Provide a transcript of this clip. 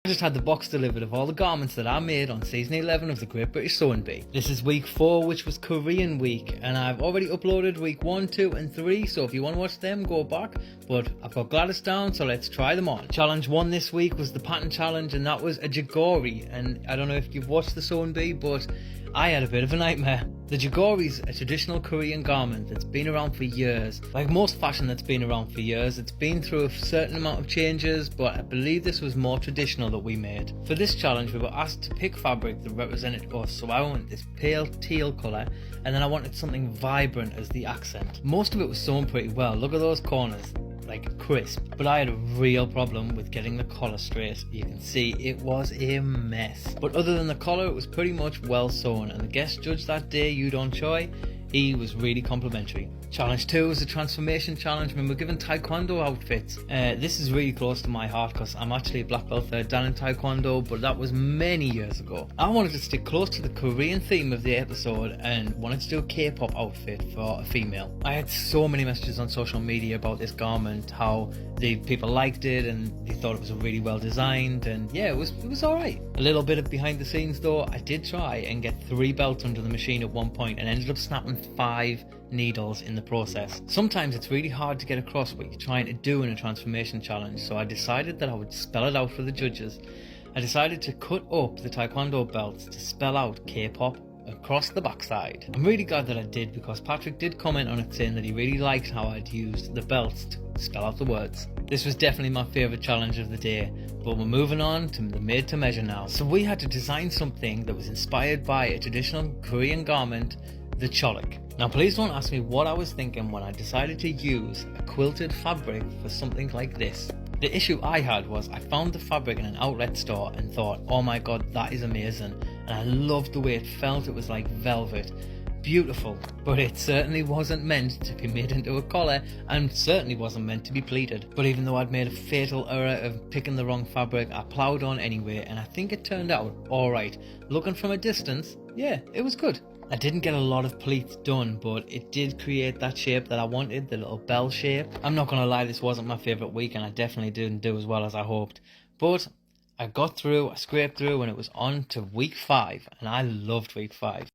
I just had the box delivered of all the garments that I made on season 11 of the Great British Sewing Bee. This is week 4, which was Korean week, and I've already uploaded week 1, 2 and 3, so if you want to watch them, go back. But I've got Gladys down, so let's try them on. Challenge 1 this week was the pattern challenge, and that was a jagori, and I don't know if you've watched the Sewing Bee, but I had a bit of a nightmare. The jagori is a traditional Korean garment that's been around for years. Like most fashion that's been around for years, it's been through a certain amount of changes, but I believe this was more traditional that we made. For this challenge, we were asked to pick fabric that represented us, so I wanted this pale teal colour, and then I wanted something vibrant as the accent. Most of it was sewn pretty well. Look at those corners, like crisp, but I had a real problem with getting the collar straight. You can see it was a mess, but other than the collar, it was pretty much well sewn, and the guest judge that day, Yu Don Choi, he was really complimentary. Challenge 2 was a transformation challenge when we're given taekwondo outfits. This is really close to my heart because I'm actually a black belt third dan in taekwondo, but that was many years ago. I wanted to stick close to the Korean theme of the episode and wanted to do a K-pop outfit for a female. I had so many messages on social media about this garment, how the people liked it and they thought it was really well designed, and yeah, it was alright. A little bit of behind the scenes though, I did try and get 3 belts under the machine at one point and ended up snapping 5 needles in the process. Sometimes it's really hard to get across what you're trying to do in a transformation challenge, so I decided that I would spell it out for the judges. I decided to cut up the taekwondo belts to spell out K-pop across the backside. I'm really glad that I did, because Patrick did comment on it saying that he really liked how I'd used the belts to spell out the words. This was definitely my favourite challenge of the day, but we're moving on to the made to measure now. So we had to design something that was inspired by a traditional Korean garment, the cholik. Now please don't ask me what I was thinking when I decided to use a quilted fabric for something like this. The issue I had was I found the fabric in an outlet store and thought, oh my god, that is amazing, and I loved the way it felt. It was like velvet, beautiful, but it certainly wasn't meant to be made into a collar and certainly wasn't meant to be pleated. But even though I'd made a fatal error of picking the wrong fabric, I ploughed on anyway, and I think it turned out alright. Looking from a distance, yeah, it was good. I didn't get a lot of pleats done, but it did create that shape that I wanted, the little bell shape. I'm not gonna lie, this wasn't my favourite week and I definitely didn't do as well as I hoped. But I got through, I scraped through, and it was on to week 5, and I loved week 5.